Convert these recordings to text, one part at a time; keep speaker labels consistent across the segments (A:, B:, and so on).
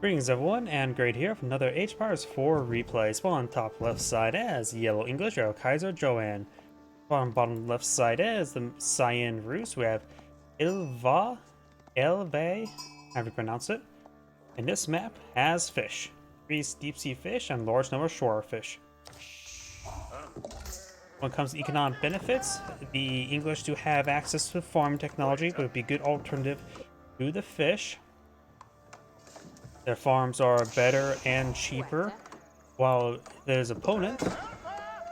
A: Greetings everyone, and Great here from another Age of Empires 4 replay. Spawn top left side as Yellow English, we have Kaiser, Johan. Bottom left side as the Cyan Rus, we have Elyva, however you pronounce it. And this map has fish. 3 deep sea fish and large number of shore fish. When it comes to economic benefits, the English do have access to farm technology, but it would be a good alternative to the fish. Their farms are better and cheaper, while his opponent,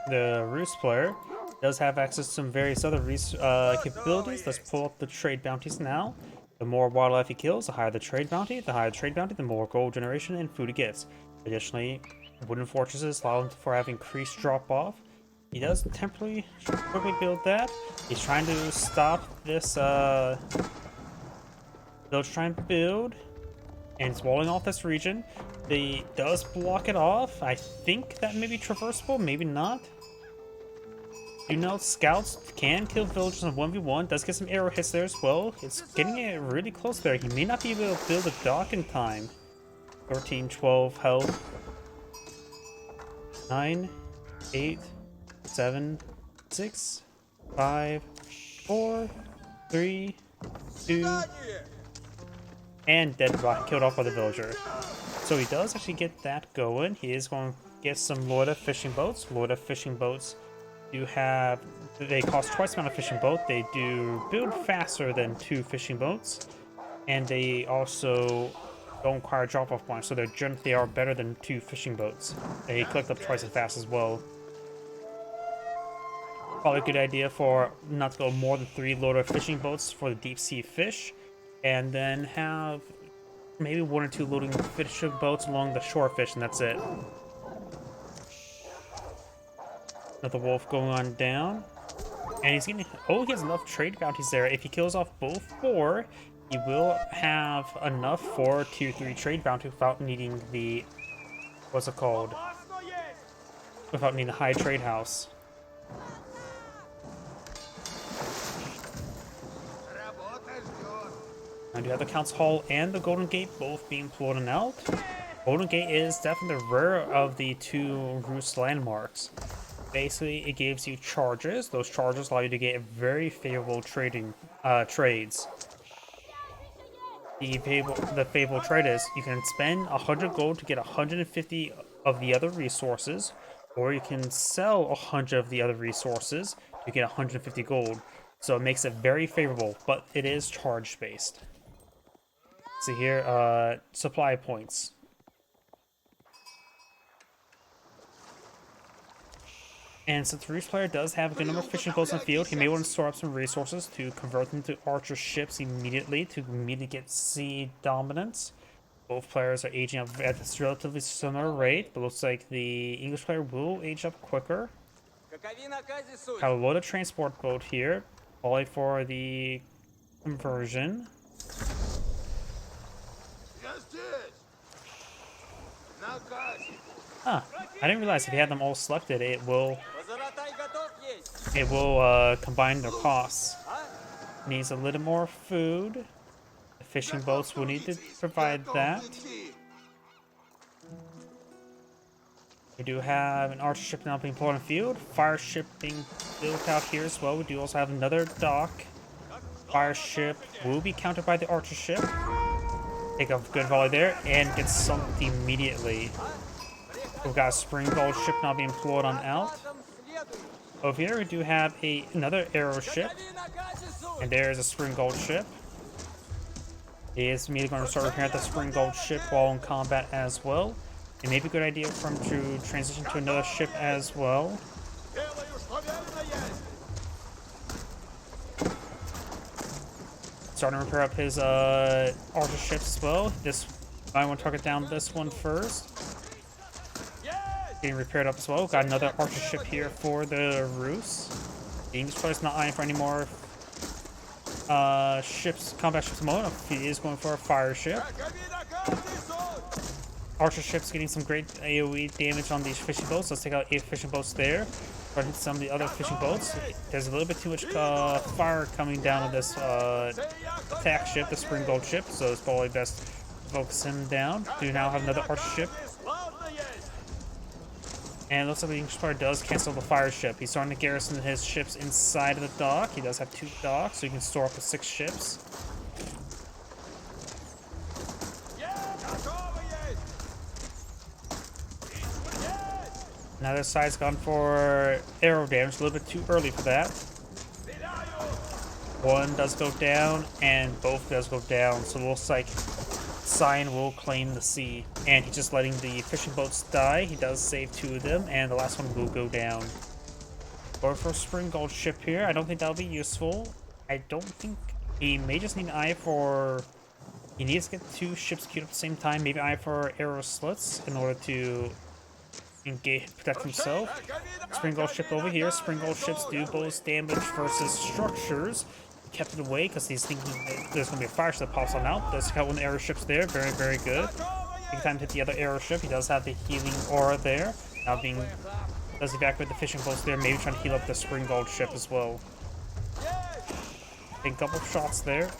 A: the Rus player, does have access to some various other capabilities. Let's pull up the trade bounties now. The more wildlife he kills, the higher the trade bounty. The higher the trade bounty, the more gold generation and food he gets. Additionally, wooden fortresses allow him for having increased drop-off. He does temporarily quickly build that. He's trying to stop this, they'll try and build. And it's walling off this region. They does block it off. I think that may be traversable, maybe not. You know, scouts can kill villagers in 1v1. Does get some arrow hits there as well. It's getting it really close there. He may not be able to build a dock in time. 13, 12 health. 9, 8, 7, 6, 5, 4, 3, 2, and dead killed off by the villager. So he does actually get that going. He is going to get some Lord fishing boats. Lord fishing boats do have, they cost twice the amount of fishing boat. They do build faster than 2 fishing boats, and they also don't require drop-off points, so they are better than 2 fishing boats. They collect up twice as fast as well. Probably a good idea for not to go more than 3 Lord fishing boats for the deep sea fish, and then have maybe 1 or 2 loading fishing boats along the shore fish, and that's it. Another wolf going on down. And he's getting... oh, he has enough trade bounties there. If he kills off both 4, he will have enough for tier 3 trade bounty without needing the... what's it called? Without needing the high trade house. I do have the Council Hall and the Golden Gate both being pulled out. Golden Gate is definitely the rare of the 2 Rus landmarks. Basically, it gives you charges. Those charges allow you to get very favorable trading trades. The favorable trade is you can spend 100 gold to get 150 of the other resources, or you can sell 100 of the other resources to get 150 gold. So it makes it very favorable, but it is charge based. See here, supply points. And since the Rus player does have a good number of fishing boats in the field, he may want to store up some resources to convert them to archer ships immediately to get sea dominance. Both players are aging up at this relatively similar rate, but looks like the English player will age up quicker. Have a loaded transport boat here, probably for the conversion. Huh, I didn't realize if you had them all selected, it will combine their costs. Needs a little more food. The fishing boats will need to provide that. We do have an archer ship now being pulled on the field. Fire ship being built out here as well. We do also have another dock. Fire ship will be countered by the archer ship. Take a good volley there and get sunk immediately. We've got a spring gold ship now being pulled on out. Over here we do have another arrow ship. And there is a spring gold ship. He is immediately going to start repairing the spring gold ship while in combat as well. It may be a good idea for him to transition to another ship as well. Starting to repair up his archer ships as well. I want to target down this one first. Getting repaired up as well. Got another archer ship here for the Rus. The English player's not eyeing for any more combat ships at the moment. He is going for a fire ship. Archer ship's getting some great AoE damage on these fishing boats. Let's take out 8 fishing boats there. Running some of the other fishing boats. There's a little bit too much fire coming down on this attack ship, the spring gold ship, so it's probably best Focus him down. Do now have another archer ship. And it looks like the English player does cancel the fire ship. He's starting to garrison his ships inside of the dock. He does have 2 docks, so he can store up to 6 ships. Now this side's gone for arrow damage, a little bit too early for that. One does go down, and both does go down, so it looks like Cyan will claim the sea. And he's just letting the fishing boats die. He does save 2 of them, and the last one will go down. Or for a spring gold ship here, I don't think that'll be useful. I don't think he may just need an eye for... He needs to get 2 ships queued up at the same time, maybe eye for arrow slits in order to engage, protect himself. Spring gold ship over here. Spring gold ships do both damage versus structures. He kept it away because he's thinking that there's going to be a fire ship that pops on out. Does count one of the arrow ships there. Very, very good. Take time to hit the other arrow ship. He does have the healing aura there. Now being... Does evacuate the fishing boats there. Maybe trying to heal up the spring gold ship as well. Take a couple of shots there.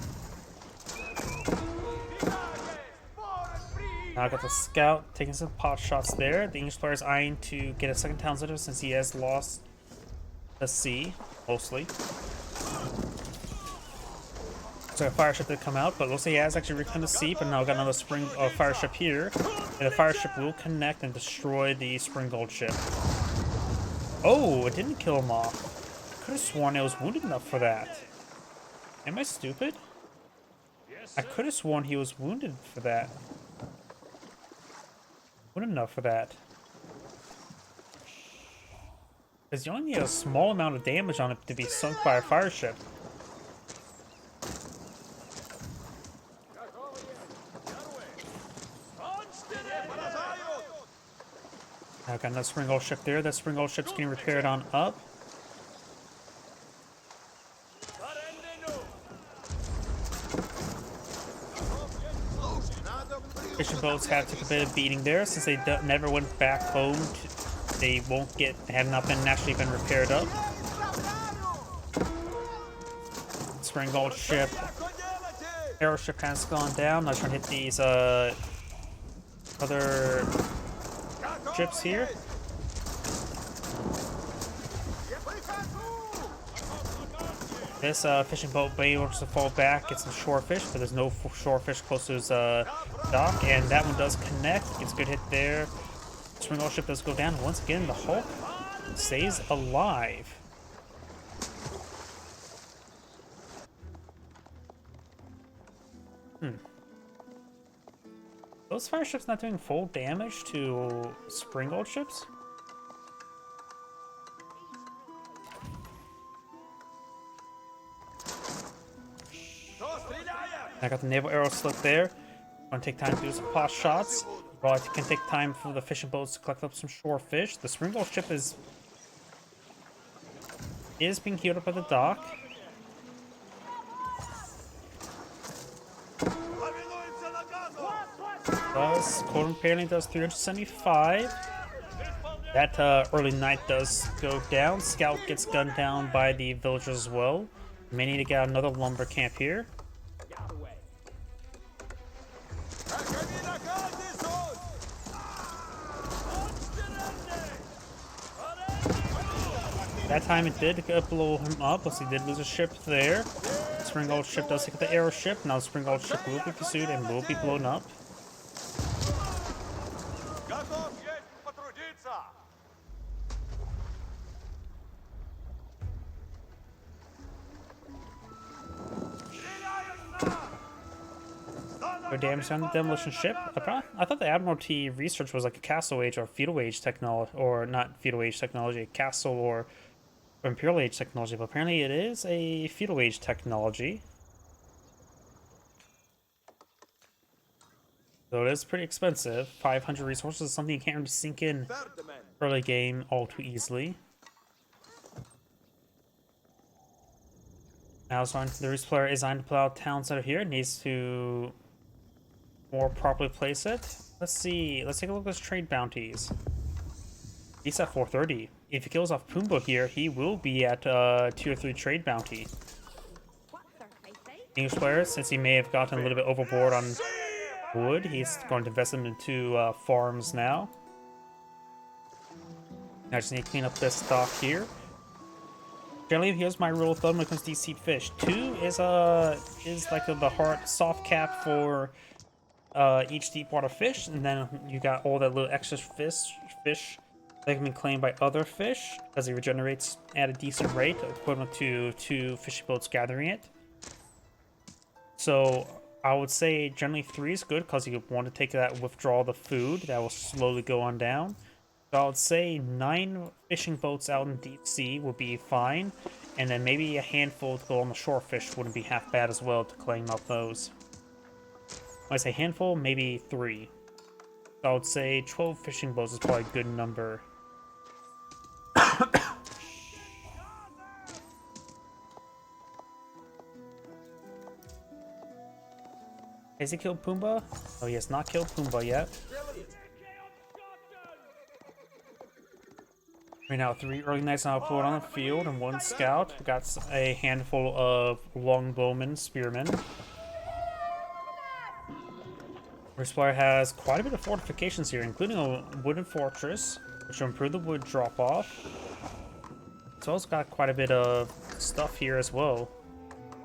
A: Now I got the scout taking some pot shots there. The English player is eyeing to get a second town center since he has lost the sea, mostly. So a fire ship did come out, but looks like he has actually reclaimed the sea, but now got another spring fire ship here. And the fire ship will connect and destroy the spring gold ship. Oh, it didn't kill him off. I could have sworn it was wounded enough for that. Am I stupid? I could have sworn he was wounded for that. Wounded enough for that. Because you only need a small amount of damage on it to be sunk by a fire ship. I've got another spring gold ship there. That spring gold ship's getting repaired on up. Fishing boats have took a bit of beating there since they never went back home. They won't get, had not been naturally been repaired up. Spring gold ship, arrow ship has gone down. I'm trying to hit these other ships here. This fishing boat may wants to fall back, get some shore fish, but there's no shore fish close to his dock, and that one does connect. Gets a good hit there. Spring gold ship does go down. Once again, the Hulk stays alive. Those fire ships not doing full damage to spring gold ships? I got the naval arrow slit there. I'm gonna take time to do some pot shots. Probably can take time for the fishing boats to collect up some shore fish. The spring gold ship is being healed up at the dock. Quote apparently does 375. That early night does go down. Scout gets gunned down by the villagers as well. May need to get another lumber camp here. That time it did blow him up, plus he did lose a ship there. Spring gold ship does take the arrow ship. Now the spring gold ship will be pursued and will be blown up. No damage on the demolition ship. I thought the Admiralty research was like a castle age or feudal age technology, or not feudal age technology, a castle or imperial age technology, but apparently it is a feudal age technology. So it is pretty expensive. 500 resources is something you can't really sink in early game all too easily. Now the Reese player is on to plow town center here. Needs to more properly place it. Let's see. Let's take a look at his trade bounties. He's at 430. If he kills off Pumbaa here, he will be at tier 3 trade bounty. English player, since he may have gotten a little bit overboard on wood. He's going to invest them into farms now. I just need to clean up this stock here. Generally, here's my rule of thumb when it comes to deep sea fish. 2 is like the hard soft cap for each deep water fish, and then you got all that little extra fish that can be claimed by other fish as it regenerates at a decent rate, equivalent to 2 fishing boats gathering it. So I would say generally 3 is good because you want to take that withdrawal of the food that will slowly go on down. So I would say 9 fishing boats out in deep sea would be fine, and then maybe a handful to go on the shore fish wouldn't be half bad as well to claim up those. When I say handful, maybe 3. So I would say 12 fishing boats is probably a good number. Has he killed Pumbaa? Oh, he has not killed Pumbaa yet. Right now, 3 early knights now put on the field and 1 scout. We got a handful of longbowmen, spearmen. This player has quite a bit of fortifications here, including a wooden fortress, which will improve the wood drop-off. It's also got quite a bit of stuff here as well.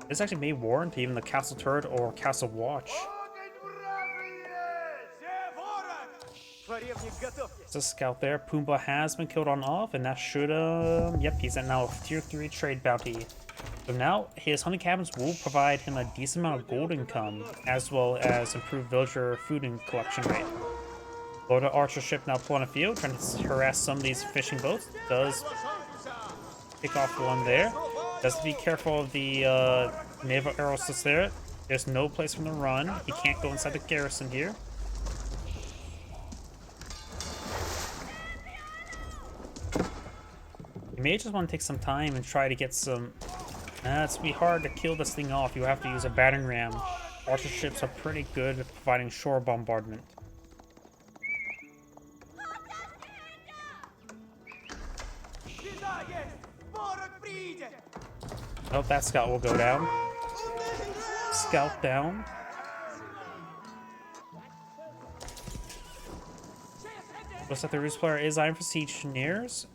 A: This actually may warrant even the castle turret or castle watch. There's a scout there. Pumbaa has been killed on off, and that should, yep, he's at now a tier 3 trade bounty. So now his hunting cabins will provide him a decent amount of gold income, as well as improved villager food and collection rate. Lord.agion ship now pulling a field, trying to harass some of these fishing boats. Does pick off one there. Does be careful of the naval arrows that's there. There's no place for him to run. He can't go inside the garrison here. You may just want to take some time and try to get some... it's be hard to kill this thing off. You have to use a battering ram. Archer ships are pretty good at providing shore bombardment. Oh, that scout will go down. Scout down. Looks like the Roost player is eyeing for siege engineers.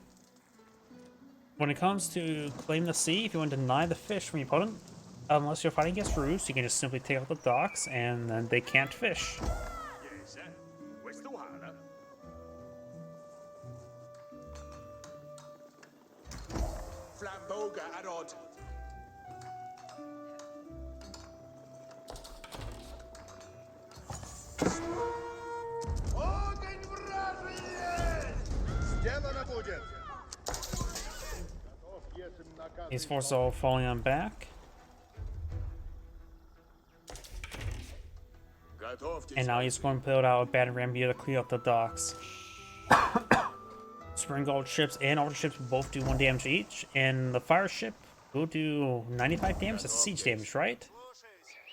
A: When it comes to claim the sea, if you want to deny the fish from your opponent, unless you're fighting against Roost, you can just simply take out the docks and then they can't fish. These forces are all falling on back. And now he's going to build out a battering ram to clear up the docks. Springald ships and Ultra ships both do 1 damage each, and the fire ship will do 95 damage. That's siege damage, right?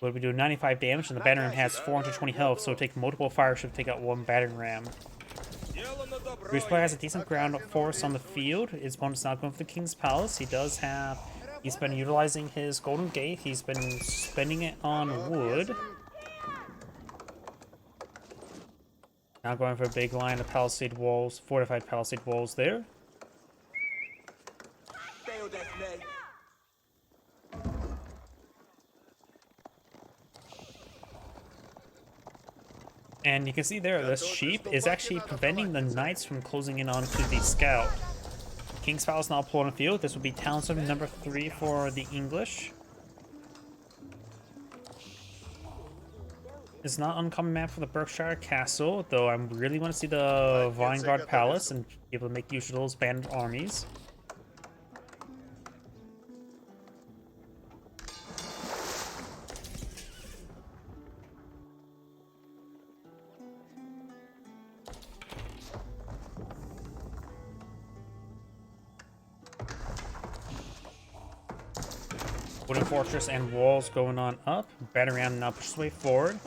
A: We'll be doing 95 damage, and the battering ram has 420 health, so it'll take multiple fire ships to take out 1 battering ram. Bruce player has a decent ground force on the field. His opponent's not going for the King's Palace. He's been utilizing his Golden Gate. He's been spending it on wood. Now going for a big line of palisade walls, fortified palisade walls there. And you can see there, this sheep is actually preventing the knights from closing in onto the scout. King's Palace now pulling a field. This will be townsman number 3 for the English. It's not uncommon map for the Berkshire Castle, though I really want to see the Vinegard Palace and be able to make use of those banded armies. Wooden fortress and walls going on up. Battering ram now pushes way forward.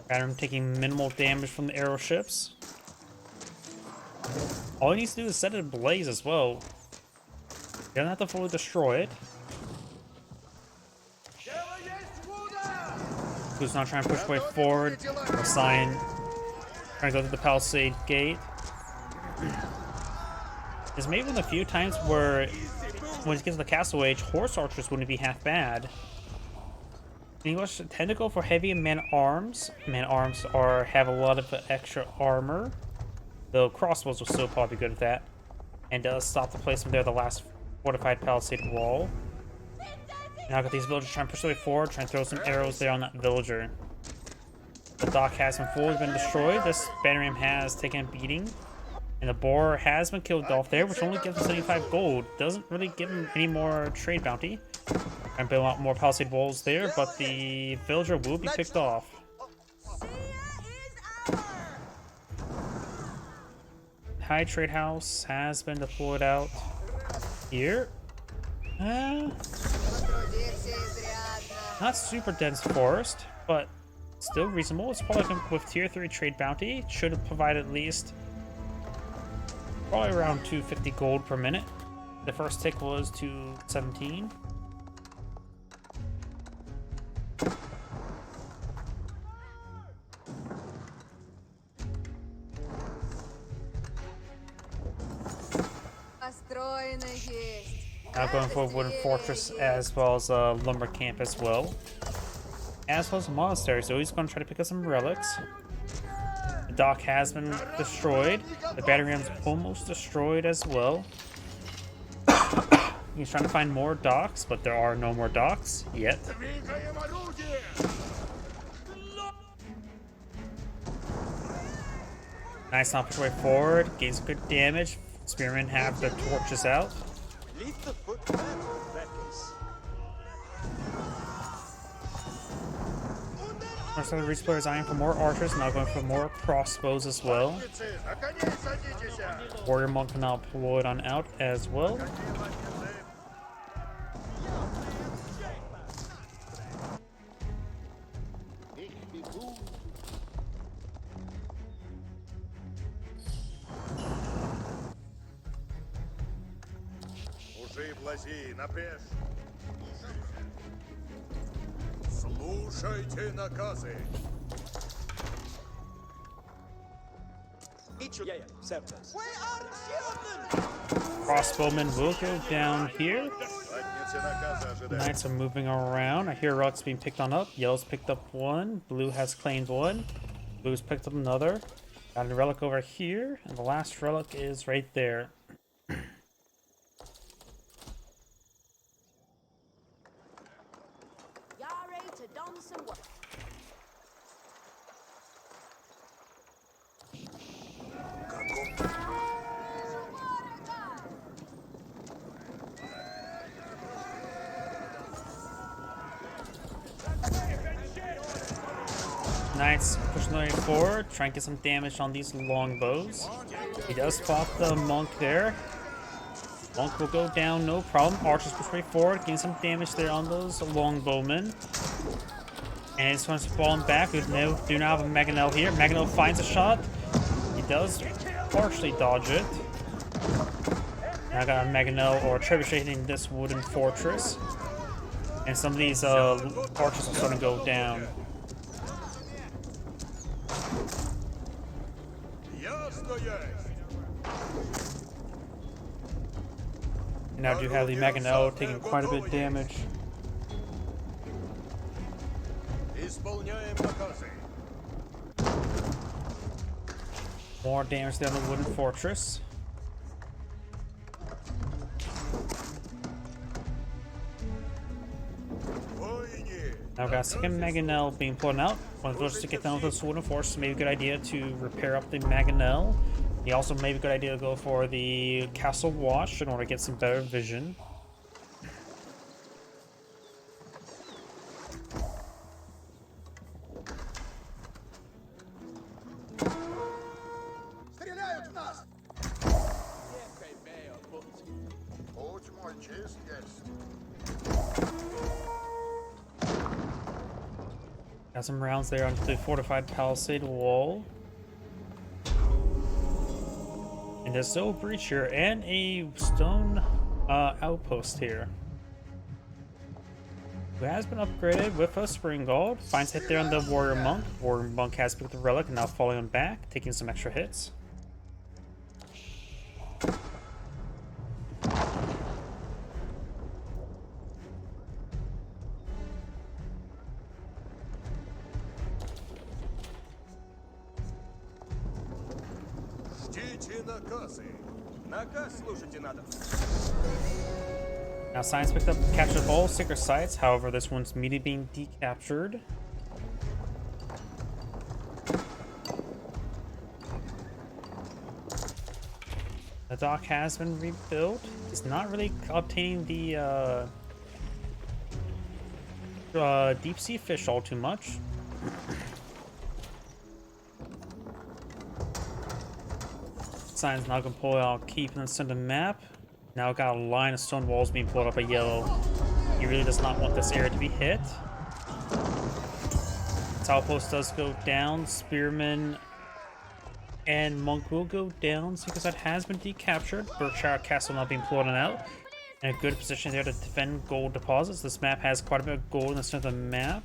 A: Battering taking minimal damage from the arrow ships. All he needs to do is set it ablaze as well. You don't have to fully destroy it. Who's not trying to push way forward. Sign trying to go to the palisade gate. It's maybe one of the few times where when it gets to the castle age, horse archers wouldn't be half bad. English tend to go for heavy man-arms. Man-arms have a lot of extra armor, though crossbows will still probably be good at that. And does stop the placement there, the last fortified palisade wall. Now got these villagers trying to push their way forward, trying to throw some arrows there on that villager. The dock has fully been destroyed. This banner ram has taken a beating. And the boar has been killed off there, which only gives him 75 gold. Doesn't really give him any more trade bounty. And build out more palisade walls there, but the villager will be picked off. High trade house has been deployed out here. Not super dense forest, but still reasonable. It's probably with tier 3 trade bounty. Should have provided at least probably around 250 gold per minute. The first tick was 217. Now going for a wooden fortress as well as a lumber camp as well. As well as a monastery, so he's going to try to pick up some relics. The dock has been destroyed. The battery ram's almost destroyed as well. He's trying to find more docks, but there are no more docks yet. Nice not push way forward, gains good damage. Spearmen have the torches out. First of the Reach players eyeing for more archers, now going for more crossbows as well. Warrior monk now deployed on out as well.
B: Слушайте наказы.
A: Crossbowmen will go down here. Knights are moving around. I hear relics being picked on up. Yellow's picked up one. Blue has claimed one. Blue's picked up another. Got a relic over here. And the last relic is right there. Knights pushing their way forward, trying to get some damage on these longbows. He does spot the monk there. Monk will go down, no problem. Archers push way forward, getting some damage there on those longbowmen. And this one's falling back. We do now have a Mangonel here. Mangonel finds a shot. He does partially dodge it. Now I got a Mangonel or a trebuchet hitting this wooden fortress. And some of these archers are starting to go down. And now do have the Mangonel taking quite a bit of damage. More damage down the wooden fortress. Now we've got a second Mangonel being pulled out. One of those to get down with this wooden fortress, maybe a good idea to repair up the Mangonel. He also maybe a good idea to go for the castle watch in order to get some better vision. Got some rounds there onto the fortified palisade wall. And there's still a breach here and a stone outpost here. who has been upgraded with a Spring Gold. Finds hit there on the Warrior Monk. Warrior Monk has picked the Relic and now falling on back, taking some extra hits.
B: Ждите наказы. Наказ слушайте надо.
A: Now Science picked up captured all Sacred Sites, however this one's immediately being decaptured. The dock has been rebuilt. It's not really obtaining the deep sea fish all too much. Sign's now gonna pull out keep and send a map. Now got a line of stone walls being pulled up by yellow. He really does not want this area to be hit. Outpost does go down. Spearman and Monk will go down because that has been decaptured. Berkshire Castle not being pulled out. In a good position there to defend gold deposits. This map has quite a bit of gold in the center of the map.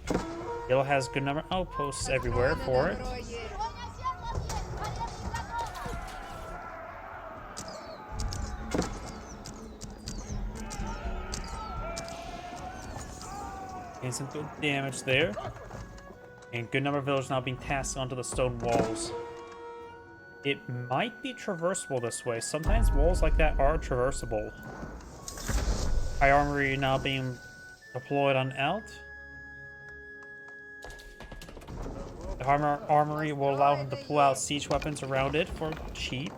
A: Yellow has a good number of outposts everywhere for it. Getting some good damage there. And good number of villagers now being tasked onto the stone walls. It might be traversable this way. Sometimes walls like that are traversable. High armory now being deployed on out. The armory will allow him to pull out siege weapons around it for cheap.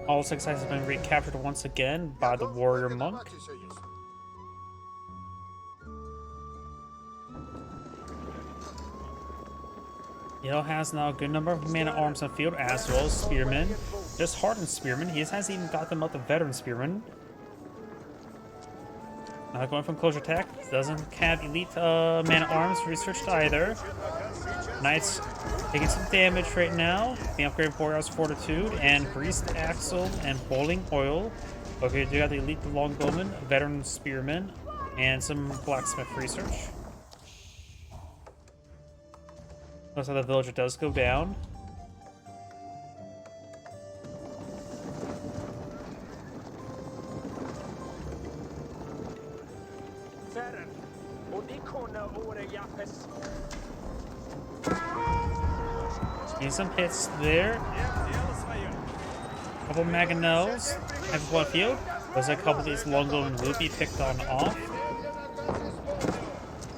A: All 6 sites have been recaptured once again by the Warrior Monk. Yellow has now a good number of man-at-arms on field as well as spearmen. Just hardened spearmen. He hasn't even got them up the veteran spearmen. Not going from close attack. Doesn't have elite man-at-arms researched either. Knights taking some damage right now. Being upgraded for Warrior's Fortitude and Greased Axle and Boiling Oil. Okay, do got the elite longbowman, veteran spearmen, and some blacksmith research. Looks like the villager does go down. Getting some hits there. Couple mangonels. Have one field. There's a couple of these longbowmen will be picked on off.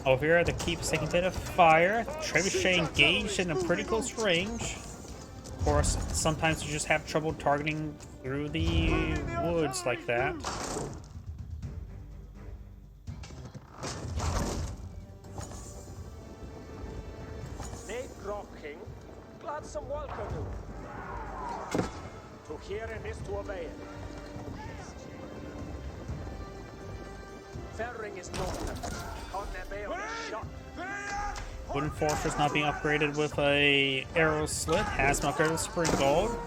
A: Over here, the keep is taking a bit of fire. Trebuchet engaged in a pretty close range. Of course, sometimes you just have trouble targeting through the woods like that.
C: Some welcome to hear and is to obey. Ferring is not on the shot.
A: Wooden Fortress not being upgraded with a arrow slit. Has been upgraded with spring gold.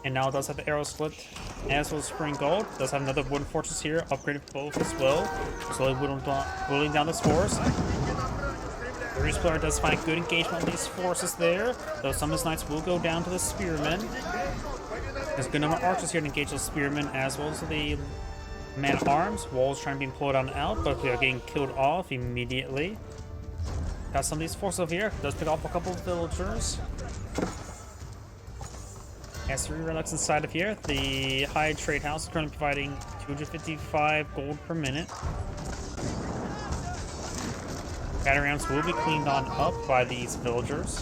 A: And now it does have the arrow slit as well as spring gold. Does have another wooden fortress here, upgraded both as well. Slowly whittling down this force. The Reese player does find good engagement on these forces there, though some of his knights will go down to the spearmen. There's a good number of archers here to engage those spearmen as well as the man-at-arms. Walls trying to be employed on out, but they are getting killed off immediately. Got some of these forces over here. Does pick off a couple of villagers. Has 3 relics inside of here. The High Trade House is currently providing 255 gold per minute. Battery ramps will be cleaned on up by these villagers.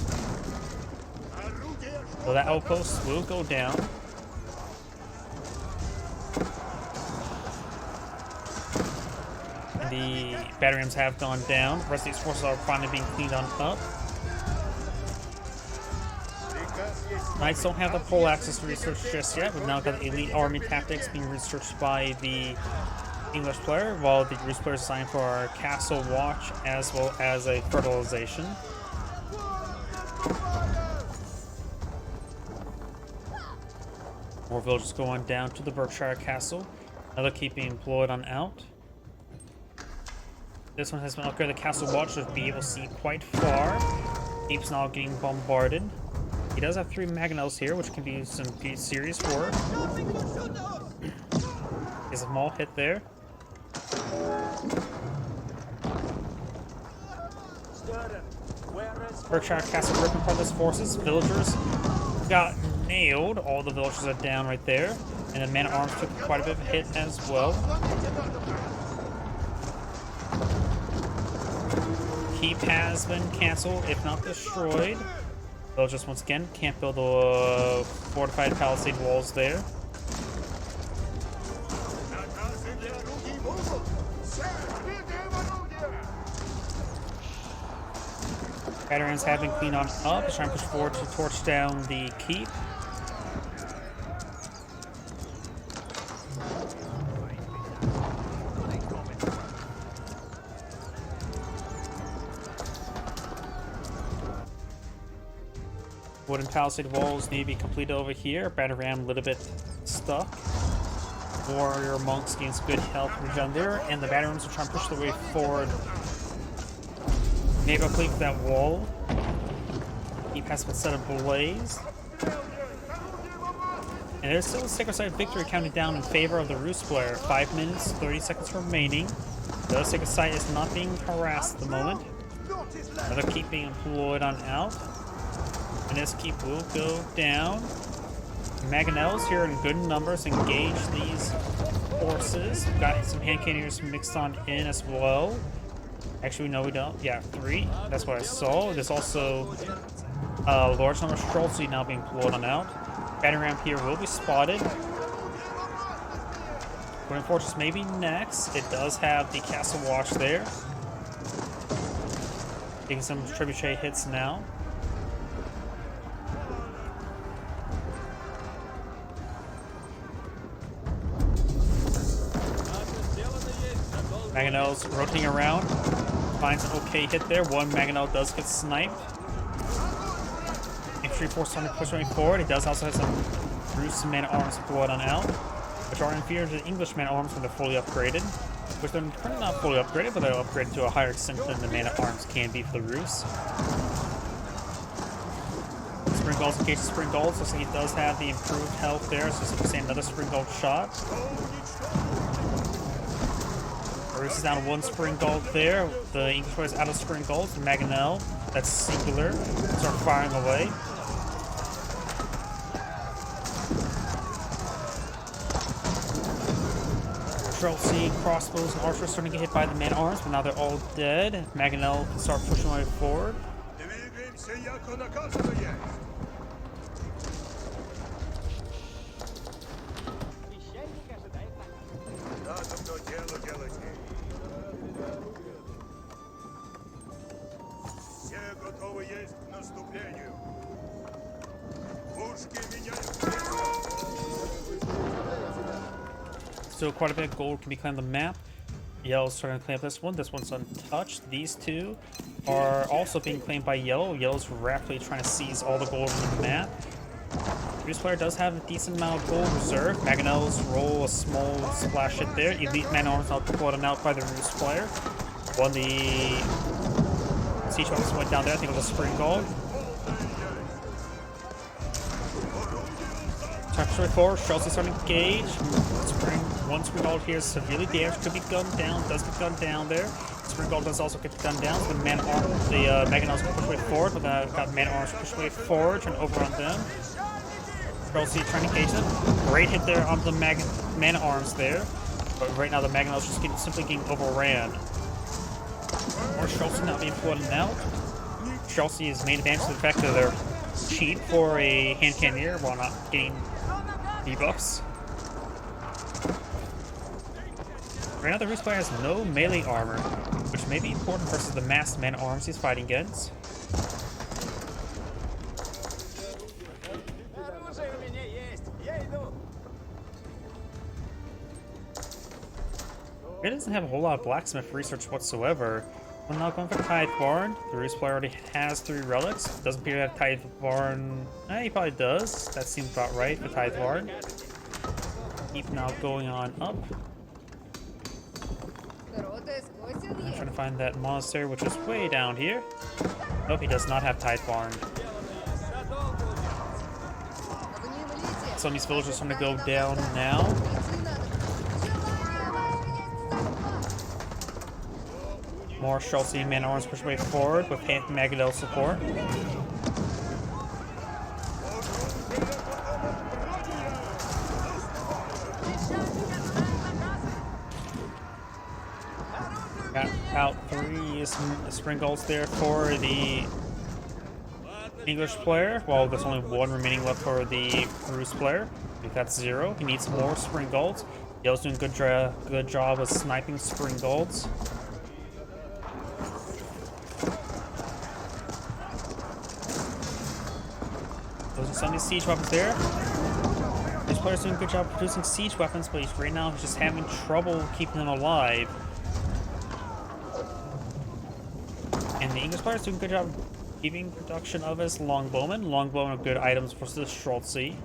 A: So that outpost will go down. And the battery rams have gone down. The rest of these forces are finally being cleaned on up. Knights don't have the pole access research just yet. We've now got the elite army tactics being researched by the English player, while the Rus player is assigned for our castle watch as well as a fertilization. More villagers going down to the Berkshire Castle. Another keep being employed on out. This one has been upgraded. The castle watch to be able to see quite far. Keeps now getting bombarded. He does have 3 mangonels here, which can be some serious work. He's a small hit there. Berkshire Castle ripping apart his forces. Villagers got nailed. All the villagers are down right there. And the man-at-arms took quite a bit of a hit as well. Keep has been cancelled, if not destroyed. Villagers once again can't build the fortified palisade walls there. Veterans have been cleaned on up, trying to push forward to torch down the keep. Wooden palisade walls need to be completed over here. Battle ram a little bit stuck. Warrior monks gain some good health from down there, and the battle rams are trying to push their way forward. Maybe I'll cleave that wall. Keep has been set ablaze. And there's still a Sacred Site victory counting down in favor of the Rus player. 5 minutes, 30 seconds remaining. The Sacred Site is not being harassed at the moment. Another keep being employed on out. And this keep will go down. Mangonels here in good numbers engage these forces. We've got some hand cannoneers mixed on in as well. Actually, no, we don't. Yeah, 3. That's what I saw. There's also a large number of Streltsy now being employed on out. Battle ram here will be spotted. Wooden Fortress may be next. It does have the castle watch there. Taking some trebuchet hits now. Mangonels rotating around. Finds an okay hit there. One Mangonel does get sniped. Infantry force trying to push way forward. He does also have some Rus man-at-arms blood on out, which are inferior to the English man-at-arms when they're fully upgraded. Which they're currently not fully upgraded, but they're upgraded to a higher extent than the man-at-arms can be for the Rus. Spring Gulls engage the Spring Gulls. Looks like he does have the improved health there, so he's saying another Spring Gull shot. Rus is down 1 Spring Gold there. The English player is out of Spring Gold. The Mangonel, that's singular, start firing away. Streltsy, crossbows, and archers starting to get hit by the man-at-arms, but now they're all dead. Mangonel can start pushing way forward. Still quite a bit of gold can be claimed on the map. Yellow's starting to claim this one. This one's untouched. These two are also being claimed by Yellow. Yellow's rapidly trying to seize all the gold on the map. Rus player does have a decent amount of gold reserve. Mangonels roll a small splash hit there. Elite man-at-arms not deployed on out by the Rus player. One the siege weapons went down there. I think it was a Spring Gold. Temperature 4, Streltsy starting to engage. One Spring Gold here is severely damaged, could be gunned down, does get gunned down there. Spring Gold does also get gunned down, so the Mangonels can push way forward, but got Man-at-Arms push way forward, trying to overrun them. Streltsy trying to engage them. Great hit there on the Man-at-Arms there, but right now the Mangonels just simply getting overran. More Streltsy not being flooded out. Streltsy is main advantage to the fact that they're cheap for a hand cannoneer while not getting debuffs. Right now the Rus player has no melee armor, which may be important versus the massed man-at-arms he's fighting against. It doesn't have a whole lot of blacksmith research whatsoever. I'm not going for Tithe Barn. The Roost player already has 3 relics. Doesn't appear to have Tithe Barn. He probably does. That seems about right for Tithe Barn. Keep now going on up. I'm trying to find that monastery, which is way down here. Nope, he does not have Tithe Barn. Some of these villagers are going to go down now. More Schultz and Man Arms push way forward with Magadel support. Got out 3 spring golds there for the English player. Well, there's only 1 remaining left for the Roost player. If that's 0, he needs more spring golds. Dale's doing a good job of sniping spring golds. Those are some of these siege weapons there. This player's doing a good job producing siege weapons, but right now he's just having trouble keeping them alive. And the English player's doing a good job keeping production of his longbowmen. Longbowmen are good items for the Schultz. And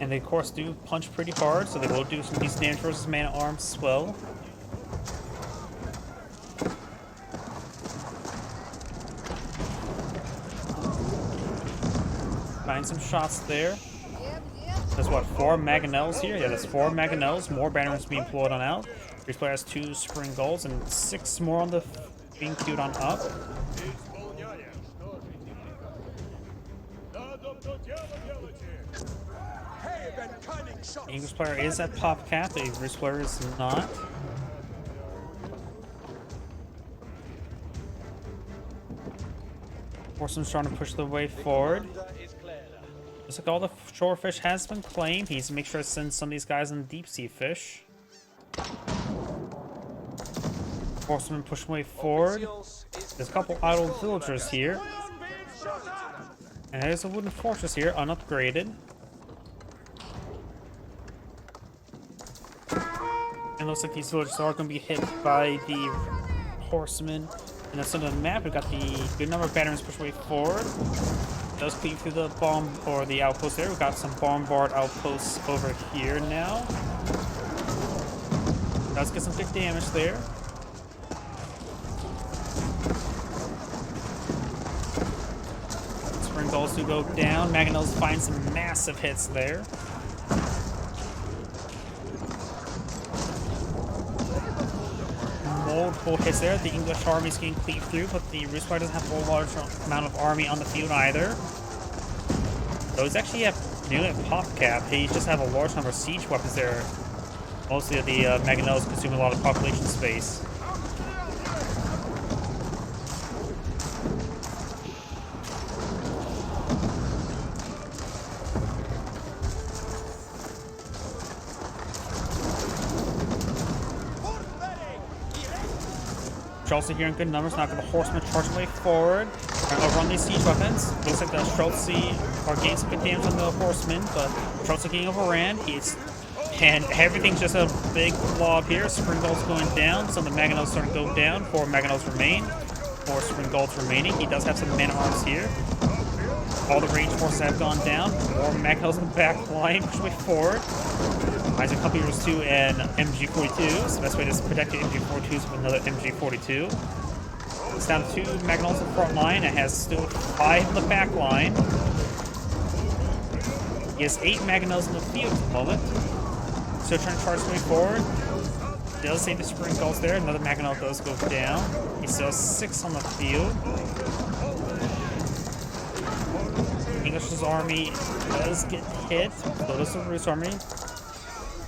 A: they, of course, do punch pretty hard, so they will do some decent damage versus man-at-arms as well. Find some shots there. There's what, 4 Mangonels here? Yeah, there's 4 Mangonels. More banners being pulled on out. Each player has 2 spring golds and 6 more on the being queued on up. The English player is at pop cap, the Roost player is not. Horseman's trying to push the way forward. Looks like all the shore fish has been claimed. He needs to make sure to send some of these guys in deep sea fish. Horseman pushing way forward. There's a couple idle villagers here. And there's a wooden fortress here, unupgraded. And looks like these villagers are going to be hit by the horsemen. And that's on the map. We've got the good number of batteries pushed way forward. Does cleave through the bomb or the outpost there. We've got some bombard outposts over here now. Does get some big damage there. Spring golds do go down. Mangonels find some massive hits there. Multiple hits there. The English army's getting cleaved through, but the Roost player doesn't have a large amount of army on the field either. So he's actually nearly at pop cap. He just have a large number of siege weapons there. Mostly the Mangonels consume a lot of population space. Schultz here in good numbers. Now got the horsemen charging way forward. Overrun these siege weapons. Looks like the Schultz are getting some good damage on the horsemen, but Schultz are getting overran. And everything's just a big blob here. Spring golds going down. Some of the Mangonels starting to go down. 4 Mangonels remain. 4 spring golds remaining. He does have some man-at-arms here. All the range forces have gone down. More Mangonels in the back line, push way forward. Kaiser Couple Heroes 2 and MG42. So that's way to protect the MG42s with another MG42. It's down to 2 Mangonels in the front line. It has still 5 in the back line. He has 8 Mangonels in the field at the moment. Still trying to charge way forward. Does save the spring golds there. Another Mangonel does go down. He still has 6 on the field. English's army does get hit. So does the Roost army.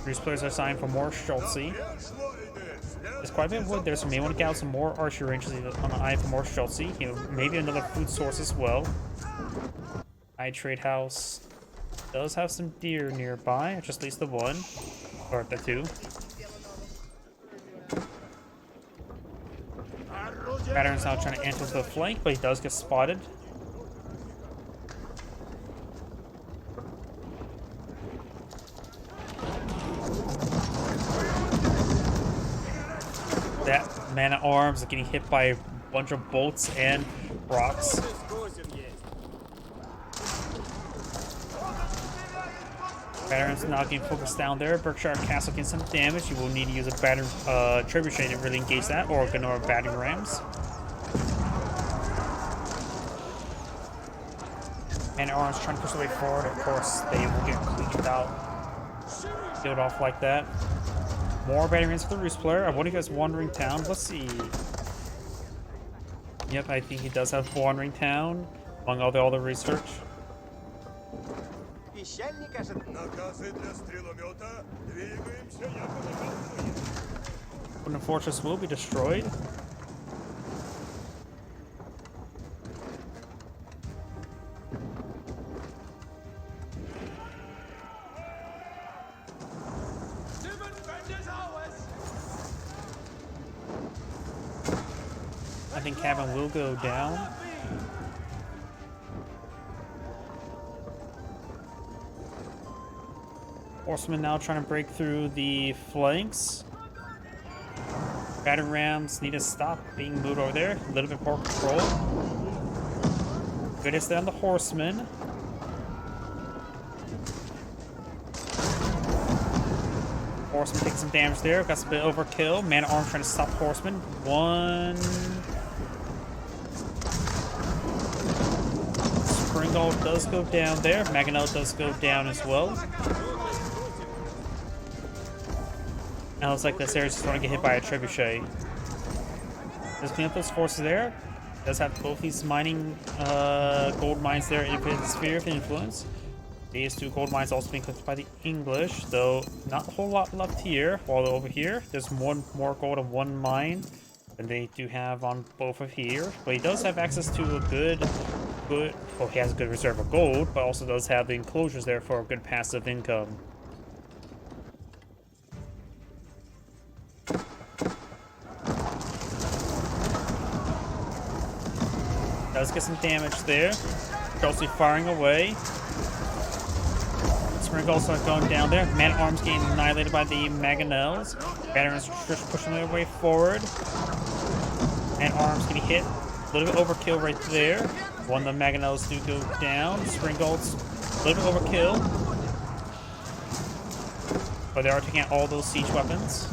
A: Roost players are signed for more Schultz. There's quite a bit of wood there, so maybe want to get out some more archery ranges on the eye for more Schultz. Maybe another food source as well. Eye trade house does have some deer nearby, just at least the 1. Or the 2. Pattern's now trying to enter the flank, but he does get spotted. Man-at-arms are getting hit by a bunch of bolts and rocks. Batterings now getting focused down there. Berkshire Castle getting some damage. You will need to use a trebuchet to really engage that, or ignore battering rams. Man-at-arms trying to push their way forward. Of course, they will get cleaved out, killed off like that. More battering rams for the Roost player. I want you guys Wandering Town. Let's see. Yep, I think he does have Wandering Town among all the research.
B: Наказы для стреломета. Двигаемся, яко наказуем.
A: The fortress will be destroyed. I think cabin will go down. Horsemen now trying to break through the flanks. Battering rams need to stop being moved over there. A little bit more control. Good hits there on the horsemen. Horseman takes some damage there. Got some bit of overkill. Man-at-arms trying to stop horsemen. One. Springald does go down there. Mangonel does go down as well. Now it's like this area just want to get hit by a trebuchet. Just clean up those forces there. Does have both these mining gold mines there in the sphere of influence. These two gold mines also being clipped by the English, though not a whole lot left here. While over here, there's one more gold on one mine than they do have on both of here. But he does have access to a good, well, he has a good reserve of gold, but also does have the enclosures there for a good passive income. Does get some damage there. Chelsea firing away. Spring also going down there. Man-at-arms getting annihilated by the Mangonels. Batterings just pushing their way forward. Man-at-arms getting hit. A little bit overkill right there. One of the Mangonels do go down. Springald's a little bit overkill. But they are taking out all those siege weapons.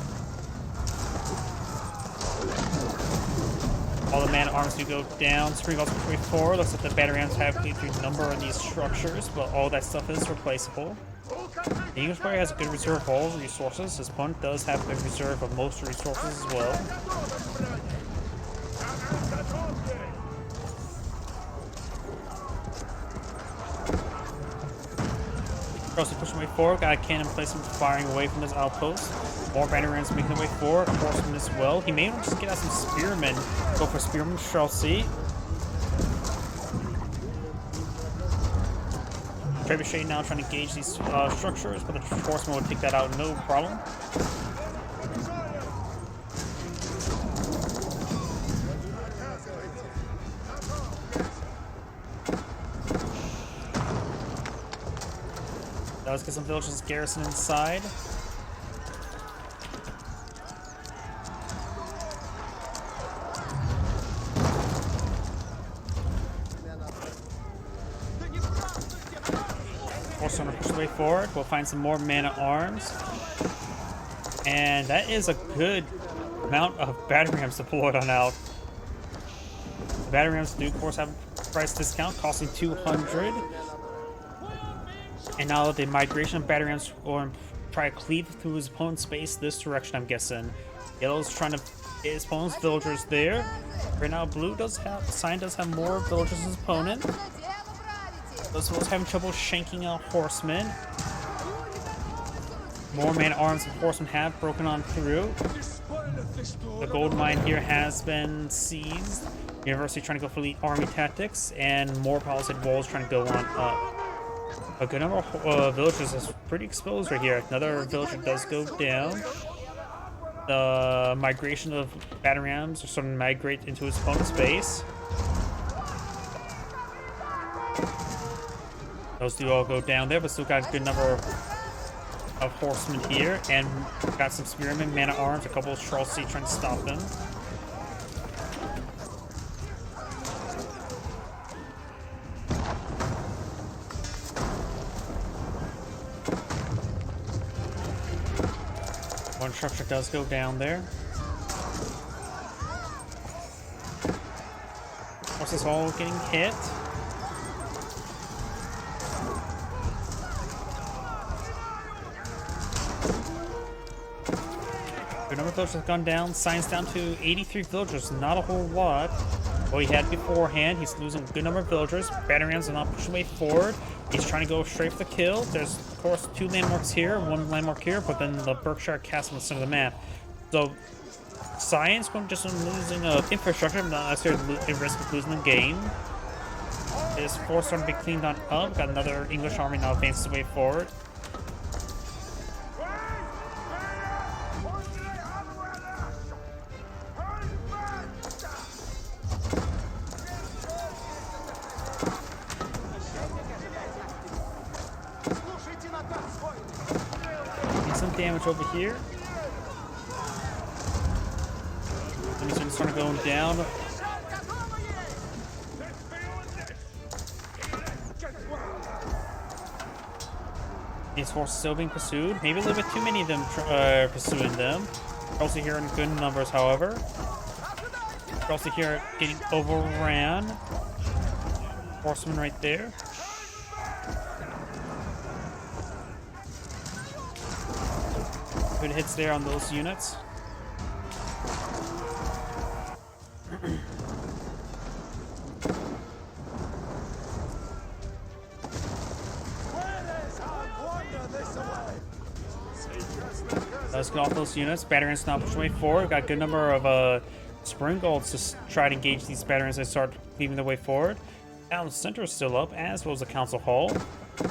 A: All the man-at-arms do go down. Springald's pushing way forward. Looks like the battery-rams have a good number of these structures, but all that stuff is replaceable. The English player has a good reserve of all resources. His opponent does have a good reserve of most resources as well. Chelsea pushing way forward. Got a cannon placement firing away from his outpost. More battery rams making their way forward. Horsemen as well. He may just get out some spearmen. Go for spearmen. Chelsea. Trebuchet now trying to gauge these structures, but the horsemen will take that out no problem. Let's get some villages garrison inside. Force on to push the way forward. We'll find some more man-at-arms. And that is a good amount of battery rams deployed on out. The battery rams do, of course, have a price discount costing 200. And now the migration of battery rams will go and try to cleave through his opponent's space this direction, I'm guessing. Yellow's trying to get his opponent's villagers there. Right now, blue does have, Cyan does have more villagers than his opponent. Those villagers having trouble shanking out horsemen. More man-at-arms and horsemen have broken on through. The gold mine here has been seized. University trying to go for elite army tactics, and more palisade walls trying to go on up. A good number of villagers is pretty exposed right here. Another villager does go down. The migration of battery rams are starting to migrate into his opponent's base. Those do all go down there, but still got a good number of horsemen here, and got some spearmen, man-at-arms, a couple of Chelsea trying to stop them. structure does go down there. Forces all getting hit. Good number of villagers have gone down. Science down to 83 villagers. Not a whole lot. What he had beforehand, he's losing a good number of villagers. Battering rams are not pushing way forward. He's trying to go straight for the kill. There's, of course, 2 landmarks here, 1 landmark here, but then the Berkshire Castle in the center of the map. So, Science going just on losing infrastructure, not necessarily at risk of losing the game. His force starting to be cleaned on up. Got another English army now advances way forward. Some damage over here. Enemies are starting going down. These forces still being pursued. Maybe a little bit too many of them pursuing them. Also here in good numbers, however. Also here getting overran. Horseman right there. Good hits there on those units. Let's get off those units. Batterings now push way forward. Got a good number of spring golds to try to engage these batterings as they start leaving their way forward. Down the center is still up, as well as the council hall.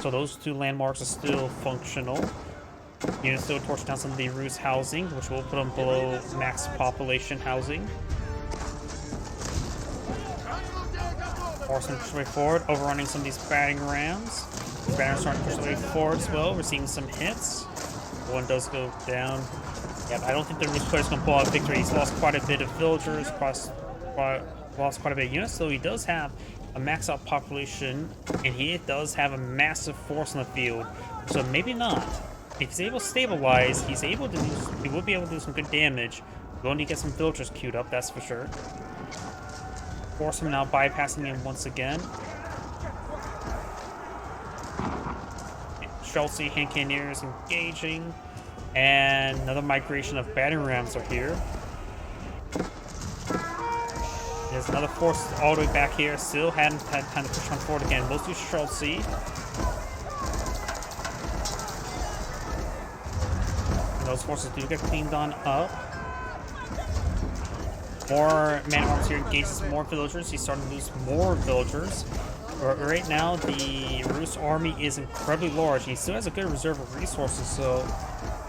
A: So those 2 landmarks are still functional. Units still torch down some of the Roost housing, which will put them below max population housing. Horsemen push way forward, overrunning some of these battering rams. The batterings starting to push their way forward as well. We're seeing some hits. One does go down. Yeah, I don't think the Roost player's gonna pull out a victory. He's lost quite a bit of villagers, lost quite a bit of units, so he does have a max out population, and he does have a massive force in the field. So maybe not. If he's able to stabilize, he will be able to do some good damage. We'll need to get some villagers queued up, that's for sure. Horsemen now bypassing him once again. Chelsea hand cannoneers engaging, and another migration of battering rams are here. There's another force all the way back here. Still hadn't had time to push on forward again. Mostly Chelsea. And those forces do get cleaned on up. More man-at-arms here engages more villagers. He's starting to lose more villagers. Right now, the Roost army is incredibly large. He still has a good reserve of resources, so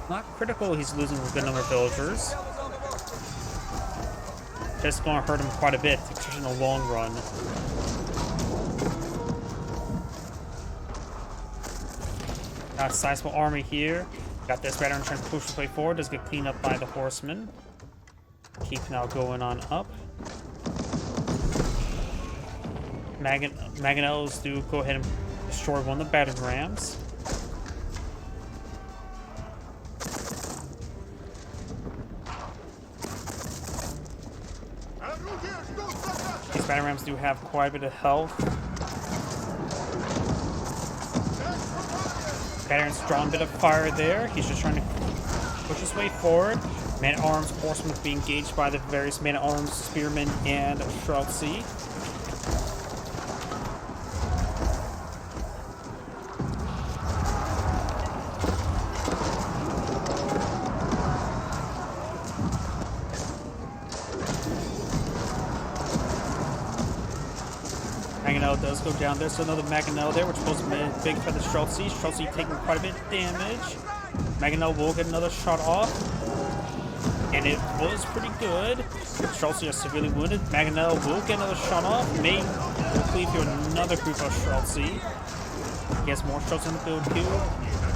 A: not critical he's losing a good number of villagers. Just going to hurt him quite a bit, especially in the long run. Got a sizable army here. Got this battering trying to push his way forward. Does get cleaned up by the horsemen. Keep now going on up. Mangonels do go ahead and destroy one of the battering rams. These battering rams do have quite a bit of health. Battering's drawn a bit of fire there. He's just trying to push his way forward. Man-at-arms horsemen being engaged by the various man-at-arms, spearmen, and Chelsea. Mangonel does go down. There's another Mangonel there, which goes big for the Chelsea. Chelsea taking quite a bit of damage. Mangonel will get another shot off. And it was pretty good. Chelsea are severely wounded. Mangonel will get another shot off. May cleave through another group of Chelsea. He has more Chelsea in the field too.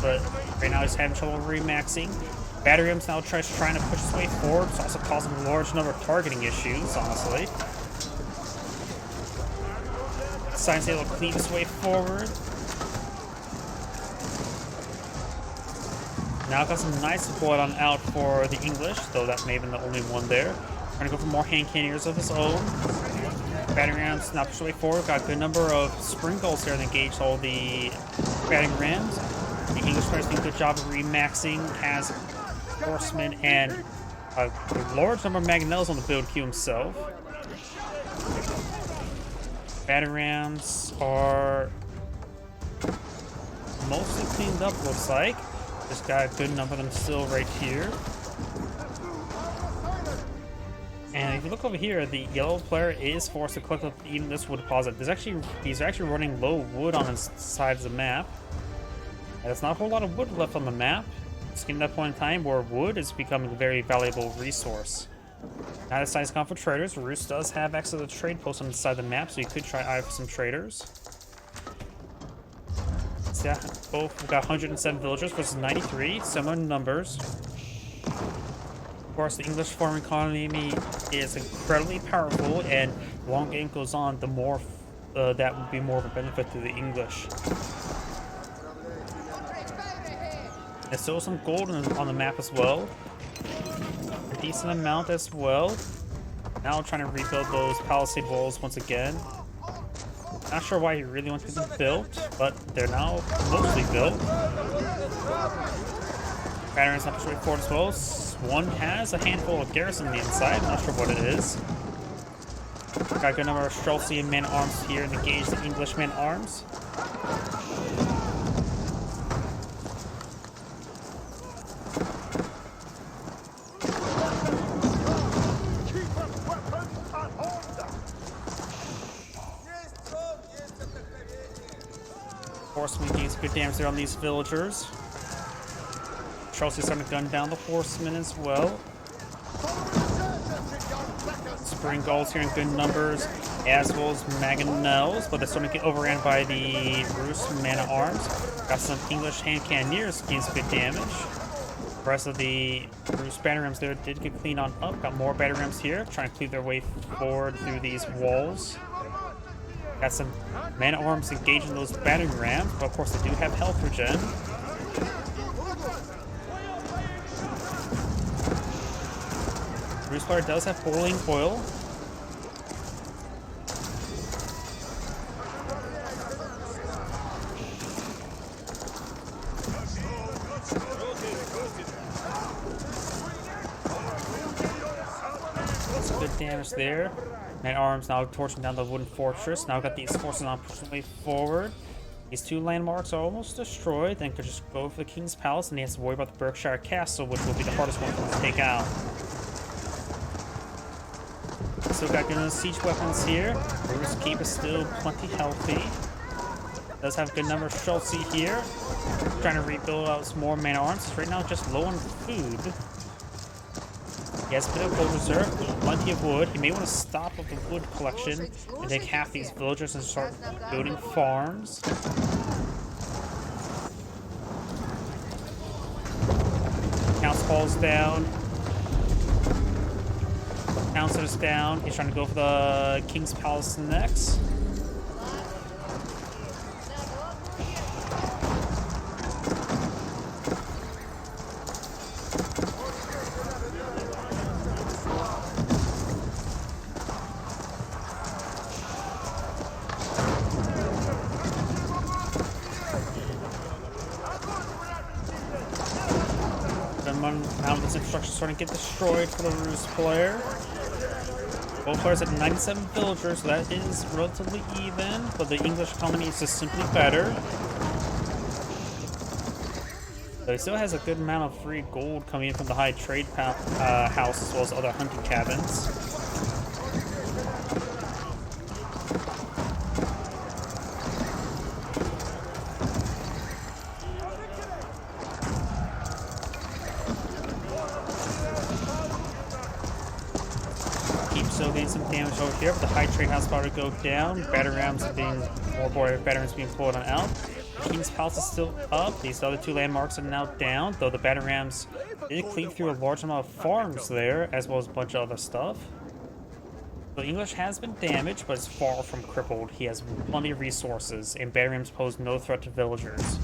A: But right now he's having trouble remaxing. Battery Rams now trying to push his way forward. It's also causing a large number of targeting issues, honestly. Science able to cleave his way forward. Now got some nice blood on out for the English, though that may have been the only one there. Trying to go for more hand cannons of his own. Batting rams not pushing forward. Got a good number of spring goals here to engage all the batting rams. The English players doing a good job of remaxing. Has horsemen and a large number of mangonels on the build queue himself. Batting rams are mostly cleaned up, looks like. Just got a good number of them still right here. And if you look over here, the yellow player is forced to collect up even this wood deposit. He's actually running low wood on his sides of the map. And there's not a whole lot of wood left on the map. It's getting to that point in time where wood is becoming a very valuable resource. Now this side's gone for traders. Roos does have access to the trade post on the side of the map, so you could try eye for some traders. So yeah, both we've got 107 villagers versus 93, similar numbers. Of course, the English farming economy is incredibly powerful, and the longer game goes on, the more that would be more of a benefit to the English. There's still some gold on the map as well. A decent amount as well. Now trying to rebuild those palisade walls once again. Not sure why he really wants them built, but they're now mostly built. Battery's not straightforward as well. One has a handful of garrison on the inside. Not sure what it is. Got a good number of Streltsian men-at-arms here to engage the English men-at-arms. Horsemen gains good damage there on these villagers. Chelsea's starting to gun down the horsemen as well. Spring Gulls here in good numbers, as well as Mangonels, but they're starting to get overran by the Roos men-at-arms. Got some English hand cannoneers gain some good damage. The rest of the Roos battery rams there did get cleaned on up. Got more battery rams here, trying to cleave their way forward through these walls. Got some men-at-arms engaging those battering rams, but of course they do have health regen. Roos player does have boiling oil. That's good damage there. Men-at-arms now torching down the wooden fortress. Now got these forces on pushing way forward. These two landmarks are almost destroyed. Then could just go for the King's Palace, and he has to worry about the Berkshire Castle, which will be the hardest one for him to take out. Still got good siege weapons here. Roos Keep is still plenty healthy. Does have a good number of Schultz here. Trying to rebuild out some more man-at-arms. Right now just low on food. He has a bit of gold reserve, plenty of wood. He may want to stop with the wood collection and take half these villagers and start building farms. Council Hall's down. Councilor's down. He's trying to go for the King's Palace next. Now this infrastructure is starting to get destroyed for the Roos player. Both players at 97 villagers, so that is relatively even, but the English economy is just simply better. But he still has a good amount of free gold coming in from the high trade house as well as other hunting cabins. Still getting some damage over here, but the high trade house is about to go down. Batter rams are being being pulled on out. The King's Palace is still up. These other two landmarks are now down, though the batter rams did cleave through a large amount of farms there, as well as a bunch of other stuff. The English has been damaged, but it's far from crippled. He has plenty of resources, and batter rams pose no threat to villagers.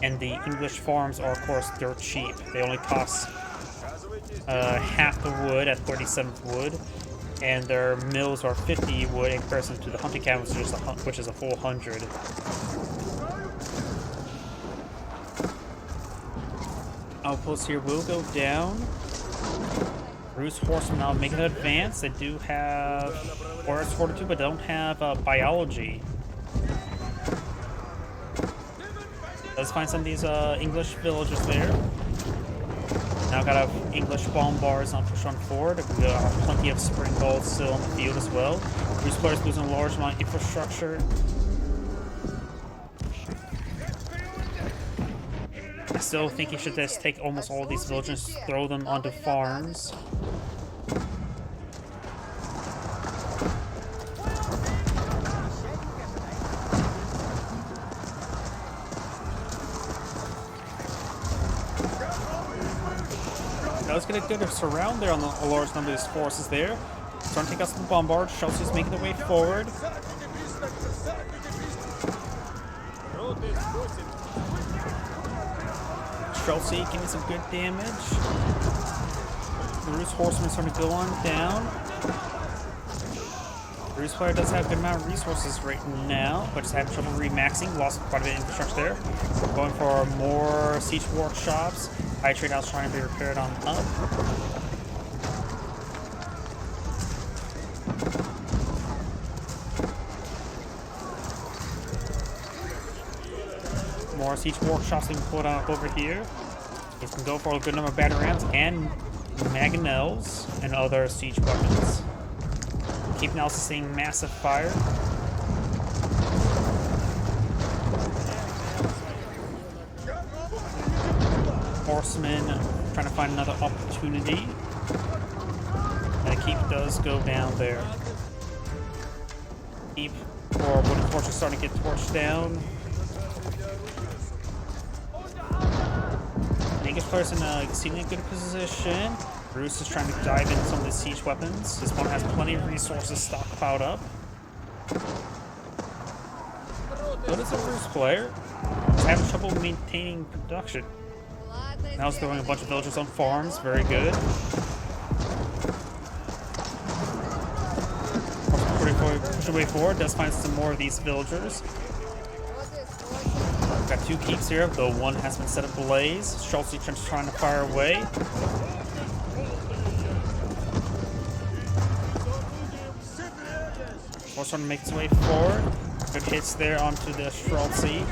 A: And the English farms are, of course, dirt cheap. They only cost half the wood at 37 wood, and their mills are 50 wood in comparison to the hunting cabins, which is a full 100. Outposts here will go down. Bruce horsemen now make an advance. They do have forest fortitude, but don't have biology. Let's find some of these English villagers there. Now got English bombards on push on forward. We got plenty of spring gold still on the field as well. Bruce players losing a large amount of infrastructure. I still think he should just take almost all of these villagers, throw them onto farms. Does get a good surround there on the large number of his forces there. Starting to take us to the bombard. Chelsea's making their way forward. Chelsea getting some good damage. The Bruce horsemen starting to go on down. Bruce player does have a good amount of resources right now, but just having trouble remaxing. Lost quite a bit of infrastructure there. Going for more siege workshops. High trade house trying to be repaired on up. More siege workshops being put up over here. He can go for a good number of battle rams and mangonels and other siege weapons. Keep now sustaining massive fire. Horsemen trying to find another opportunity. And the keep does go down there. Keep or wooden torches starting to get torched down. The English player's in a exceedingly good position. Bruce is trying to dive into some of the siege weapons. His opponent has plenty of resources stockpiled up. So does the Bruce player. He's having trouble maintaining production. Now he's throwing a bunch of villagers on farms. Very good. Pushing way forward. Does find some more of these villagers. Got two keeps here, though one has been set ablaze. Schultz trying to fire away. Force trying to make its way forward. Good hits there onto the Streltsy.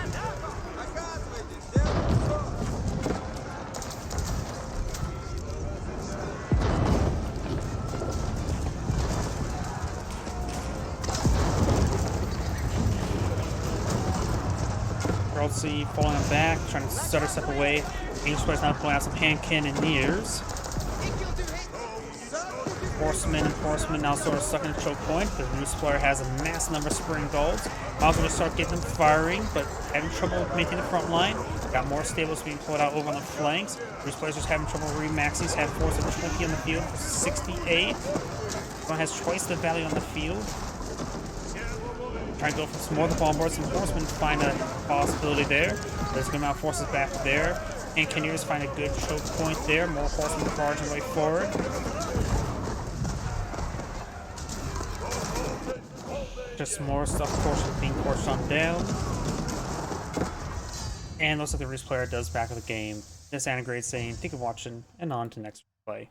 A: Streltsy falling back, trying to stutter step away. English players now pulling out some hand cannoneers. Horsemen now sort of stuck in a choke point. The Bruce player has a mass number of spring golds. Might as well just start getting them firing, but having trouble maintaining the front line. Got more stables being pulled out over on the flanks. Bruce players just having trouble remaxing. He's had a force of 20 on the field for 68. One has twice the value on the field. Trying to go for some more of the bombards. Some horsemen find a possibility there. There's a good amount of forces back there. And cannoneers find a good choke point there. More horsemen charging way forward. Just more stuff, of course, being forced on down. And looks like the Bruce player does back of the game. This is Anna Great saying, thank you for watching, and on to next play.